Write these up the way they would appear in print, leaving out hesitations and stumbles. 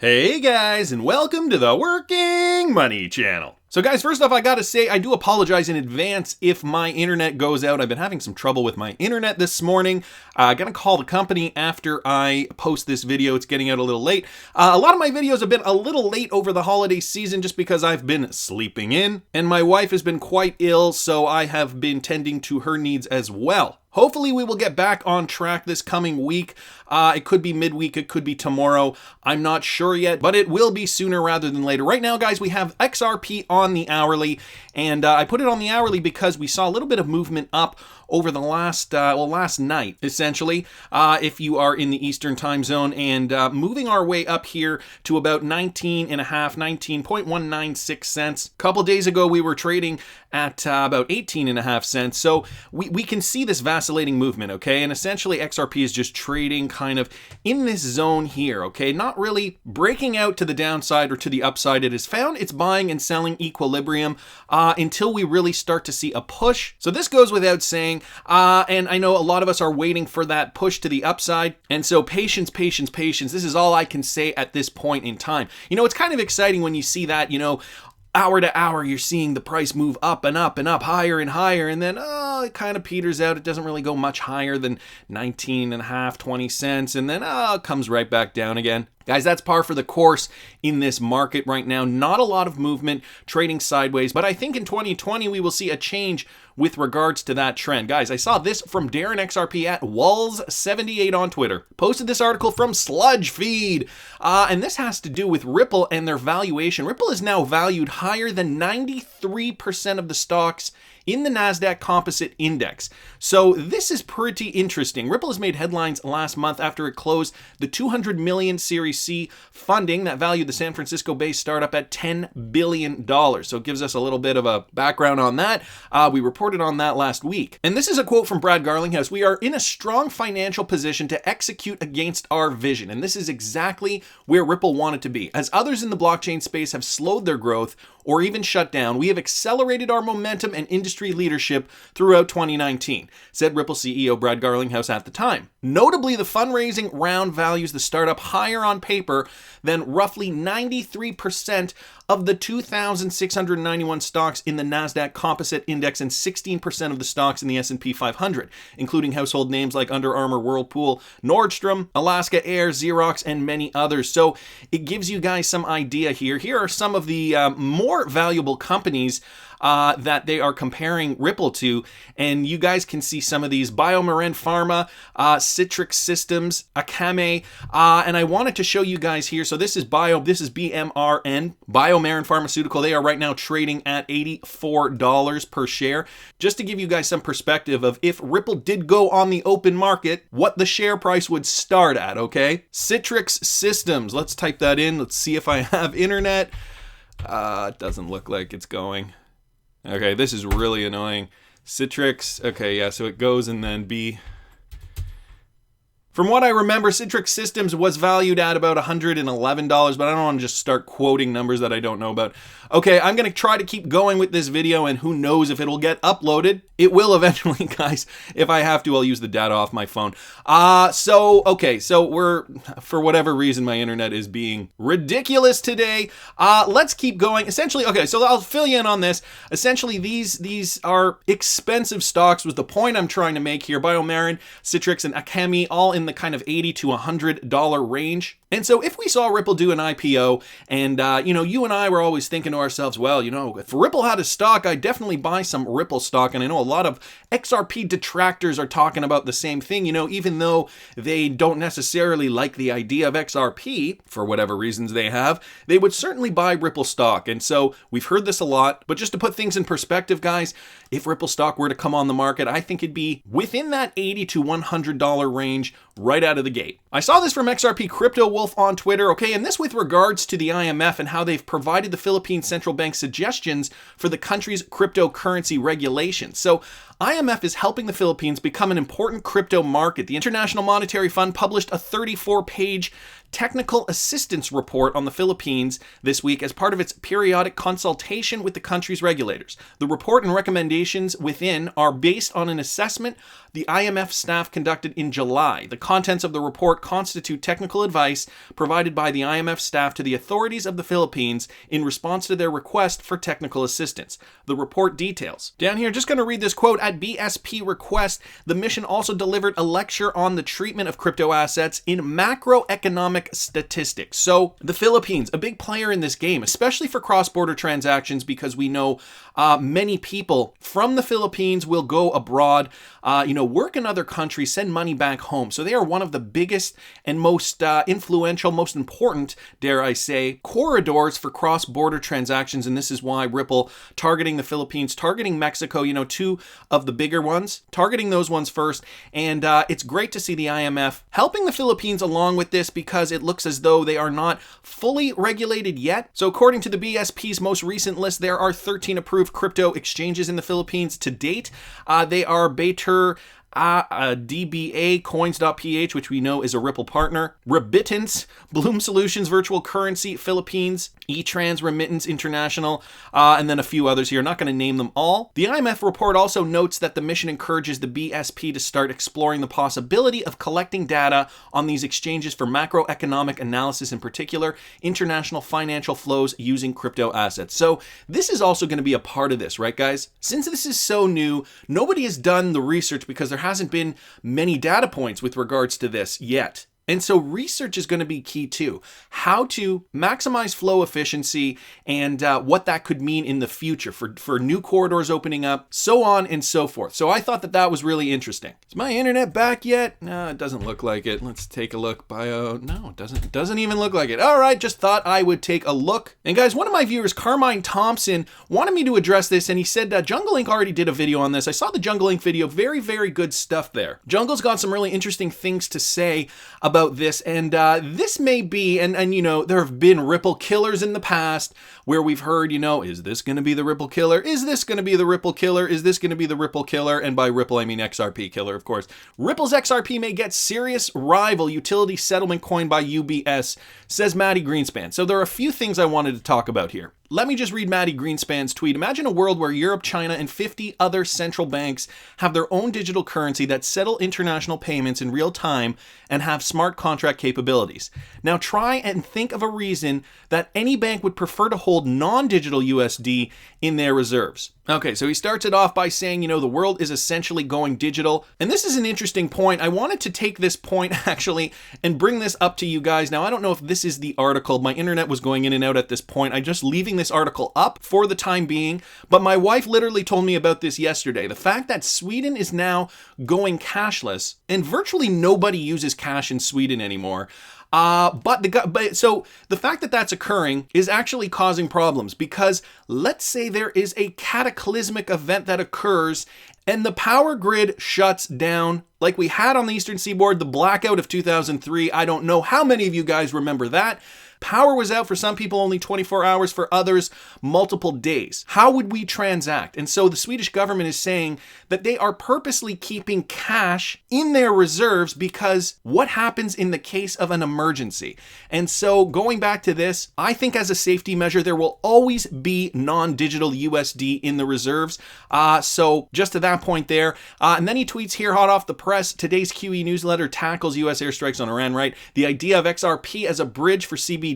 Hey guys, and welcome to the Working Money Channel. So guys, first off, I gotta say, I do apologize in advance if my internet goes out. I've been having some trouble with my internet this morning. I'm gonna call the company after I post this video. It's getting out a little late. A lot of my videos have been a little late over the holiday season just because I've been sleeping in, and my wife has been quite ill, so I have been tending to her needs as well. Hopefully we will get back on track this coming week. It could be midweek, it could be tomorrow. I'm not sure yet, but it will be sooner rather than later. Right now, guys, we have XRP on the hourly, and I put it on the hourly because we saw a little bit of movement up over the last night, essentially, if you are in the Eastern time zone, and moving our way up here to about 19.196 cents. A couple days ago, we were trading at about 18.5 cents. So we can see this vacillating movement, okay? And essentially, XRP is just trading kind of in this zone here, okay? Not really breaking out to the downside or to the upside. It has found its buying and selling equilibrium until we really start to see a push. So this goes without saying. And I know a lot of us are waiting for that push to the upside. And so patience, patience, patience. This is all I can say at this point in time. You know, it's kind of exciting when you see that, you know, hour to hour, you're seeing the price move up and up and up, higher and higher, and then, it kind of peters out. It doesn't really go much higher than 19.5, 20 cents, and then, it comes right back down again. Guys, that's par for the course in this market right now. Not a lot of movement, trading sideways, but I think in 2020 we will see a change with regards to that trend. Guys, I saw this from Darren XRP at Walls78 on Twitter. Posted this article from Sludge Feed, and this has to do with Ripple and their valuation. Ripple is now valued higher than 93% of the stocks in the Nasdaq Composite Index. So this is pretty interesting. Ripple has made headlines last month after it closed the $200 million Series C funding that valued the San Francisco-based startup at $10 billion. So it gives us a little bit of a background on that. We reported on that last week. And this is a quote from Brad Garlinghouse. "We are in a strong financial position to execute against our vision." And this is exactly where Ripple wanted to be. As others in the blockchain space have slowed their growth or even shut down, we have accelerated our momentum and industry leadership throughout 2019, said Ripple CEO Brad Garlinghouse at the time. Notably, the fundraising round values the startup higher on paper than roughly 93% of the 2,691 stocks in the Nasdaq Composite Index and 16% of the stocks in the S&P 500, including household names like Under Armour, Whirlpool, Nordstrom, Alaska Air, Xerox, and many others. So it gives you guys some idea here. Here are some of the more valuable companies that they are comparing Ripple to, and you guys can see some of these: BioMarin Pharma, Citrix Systems, Akame, and I wanted to show you guys here. So this is BMRN, BioMarin Pharmaceutical. They are right now trading at $84 per share. Just to give you guys some perspective of if Ripple did go on the open market, what the share price would start at, okay? Citrix Systems, let's type that in. Let's see if I have internet. It doesn't look like it's going. Okay, this is really annoying. Citrix, okay, yeah, so it goes and then B. From what I remember, Citrix Systems was valued at about $111, but I don't want to just start quoting numbers that I don't know about. Okay, I'm going to try to keep going with this video, and who knows if it'll get uploaded. It will eventually, guys. If I have to, I'll use the data off my phone. So we're, for whatever reason, my internet is being ridiculous today. Let's keep going. Essentially, okay, so I'll fill you in on this. Essentially, these are expensive stocks was the point I'm trying to make here. BioMarin, Citrix, and Akame, all in the kind of $80 to $100 range. And so if we saw Ripple do an IPO and, you and I were always thinking to ourselves, well, if Ripple had a stock, I'd definitely buy some Ripple stock. And I know a lot of XRP detractors are talking about the same thing, even though they don't necessarily like the idea of XRP, for whatever reasons they have, they would certainly buy Ripple stock. And so we've heard this a lot, but just to put things in perspective, guys, if Ripple stock were to come on the market, I think it'd be within that $80 to $100 range right out of the gate. I saw this from XRP Crypto Wolf on Twitter, okay, and this with regards to the IMF and how they've provided the Philippine Central Bank suggestions for the country's cryptocurrency regulations. So IMF is helping the Philippines become an important crypto market. The International Monetary Fund published a 34-page technical assistance report on the Philippines this week as part of its periodic consultation with the country's regulators. The report and recommendations within are based on an assessment the IMF staff conducted in July. The contents of the report constitute technical advice provided by the IMF staff to the authorities of the Philippines in response to their request for technical assistance. The report details. Down here, just going to read this quote. At BSP request, the mission also delivered a lecture on the treatment of crypto assets in macroeconomic statistics. So the Philippines, a big player in this game, especially for cross-border transactions, because we know many people from the Philippines will go abroad, work in other countries, send money back home. So they are one of the biggest and most influential, most important, dare I say, corridors for cross-border transactions. And this is why Ripple targeting the Philippines, targeting Mexico, two of the bigger ones, targeting those ones first. And it's great to see the IMF helping the Philippines along with this because it looks as though they are not fully regulated yet. So according to the BSP's most recent list, there are 13 approved crypto exchanges in the Philippines to date. They are Bater, DBA, Coins.ph, which we know is a Ripple partner, Remittance, Bloom Solutions, Virtual Currency, Philippines, eTrans, Remittance International, and then a few others here. Not going to name them all. The IMF report also notes that the mission encourages the BSP to start exploring the possibility of collecting data on these exchanges for macroeconomic analysis, in particular, international financial flows using crypto assets. So this is also going to be a part of this, right, guys? Since this is so new, nobody has done the research because there hasn't been many data points with regards to this yet. And so research is going to be key too. How to maximize flow efficiency and what that could mean in the future for new corridors opening up, so on and so forth. So I thought that was really interesting. Is my internet back yet? No, it doesn't look like it. Let's take a look. No, it doesn't even look like it. All right, just thought I would take a look. And guys, one of my viewers, Carmine Thompson, wanted me to address this, and he said Jungle Inc. already did a video on this. I saw the Jungle Inc. video. Very, very good stuff there. Jungle's got some really interesting things to say about this, and this may be, and there have been Ripple killers in the past where we've heard, is this going to be the Ripple killer? Is this going to be the Ripple killer? Is this going to be the Ripple killer? And by Ripple, I mean XRP killer, of course. Ripple's XRP may get serious rival utility settlement coin by UBS, says Maddie Greenspan. So there are a few things I wanted to talk about here. Let me just read Maddie Greenspan's tweet. Imagine a world where Europe, China, and 50 other central banks have their own digital currency that settle international payments in real time and have smart contract capabilities. Now try and think of a reason that any bank would prefer to hold non-digital USD in their reserves. Okay, so he starts it off by saying, the world is essentially going digital. And this is an interesting point. I wanted to take this point actually and bring this up to you guys. Now, I don't know if this is the article. My internet was going in and out at this point. I'm just leaving this article up for the time being. But my wife literally told me about this yesterday. The fact that Sweden is now going cashless and virtually nobody uses cash in Sweden anymore. So the fact that that's occurring is actually causing problems because let's say there is a cataclysmic event that occurs and the power grid shuts down like we had on the Eastern Seaboard, the blackout of 2003. I don't know how many of you guys remember that. Power was out for some people only 24 hours, for others multiple days. How would we transact? And so the Swedish government is saying that they are purposely keeping cash in their reserves because what happens in the case of an emergency? And so going back to this, I think as a safety measure, there will always be non-digital USD in the reserves. So just to that point there. And then he tweets here, hot off the press, today's QE newsletter tackles US airstrikes on Iran, right? The idea of XRP as a bridge for CBDs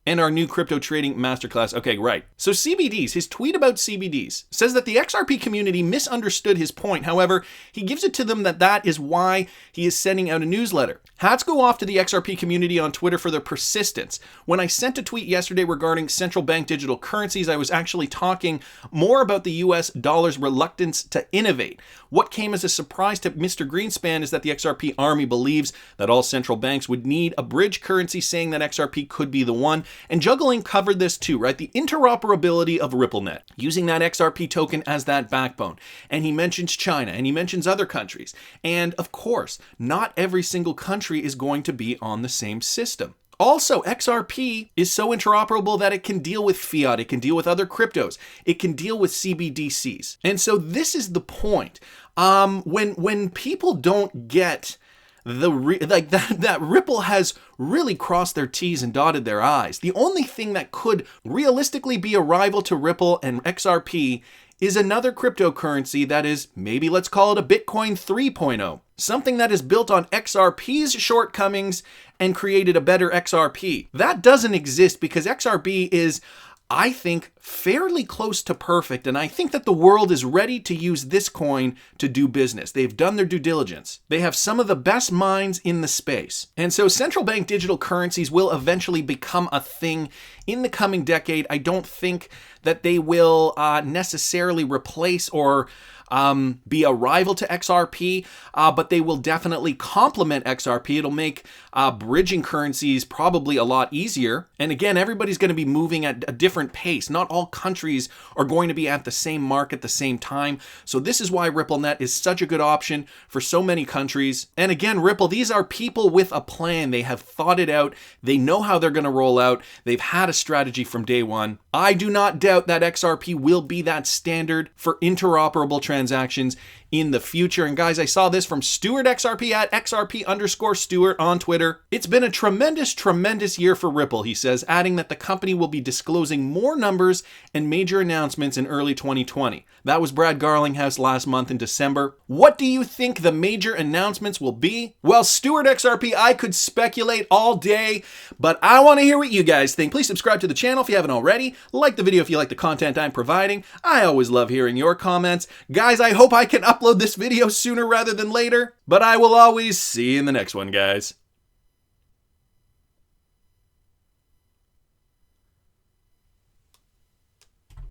and our new crypto trading masterclass. Okay, right. So CBDs, his tweet about CBDs says that the XRP community misunderstood his point. However, he gives it to them that is why he is sending out a newsletter. Hats go off to the XRP community on Twitter for their persistence. When I sent a tweet yesterday regarding central bank digital currencies, I was actually talking more about the US dollar's reluctance to innovate. What came as a surprise to Mr. Greenspan is that the XRP army believes that all central banks would need a bridge currency, saying that XRP could be the one. And Juggling covered this too, right? The interoperability of RippleNet, using that XRP token as that backbone. And he mentions China and he mentions other countries. And of course, not every single country is going to be on the same system. Also, XRP is so interoperable that it can deal with fiat, it can deal with other cryptos, it can deal with CBDCs. And so this is the point. When people don't get that Ripple has really crossed their T's and dotted their I's. The only thing that could realistically be a rival to Ripple and XRP is another cryptocurrency that is, maybe let's call it a Bitcoin 3.0. Something that is built on XRP's shortcomings and created a better XRP. That doesn't exist because XRP is, I think, fairly close to perfect, and I think that the world is ready to use this coin to do business. They've done their due diligence. They have some of the best minds in the space. And so central bank digital currencies will eventually become a thing in the coming decade. I don't think that they will necessarily replace or be a rival to XRP, but they will definitely complement XRP. It'll make bridging currencies probably a lot easier. And again, everybody's going to be moving at a different pace. Not all countries are going to be at the same mark at the same time. So this is why RippleNet is such a good option for so many countries. And again, Ripple, these are people with a plan. They have thought it out. They know how they're going to roll out. They've had a strategy from day one. I do not doubt that XRP will be that standard for interoperable transactions in the future. And guys, I saw this from Stuart XRP at XRP_Stuart on Twitter. It's been a tremendous year for Ripple, he says, adding that the company will be disclosing more numbers and major announcements in early 2020. That was Brad Garlinghouse last month in December. What do you think the major announcements will be? Well, Stuart XRP, I could speculate all day, but I want to hear what you guys think. Please subscribe to the channel if you haven't already. Like the video if you like the content I'm providing. I always love hearing your comments. Guys, I hope I can upload this video sooner rather than later, but I will always see you in the next one, guys.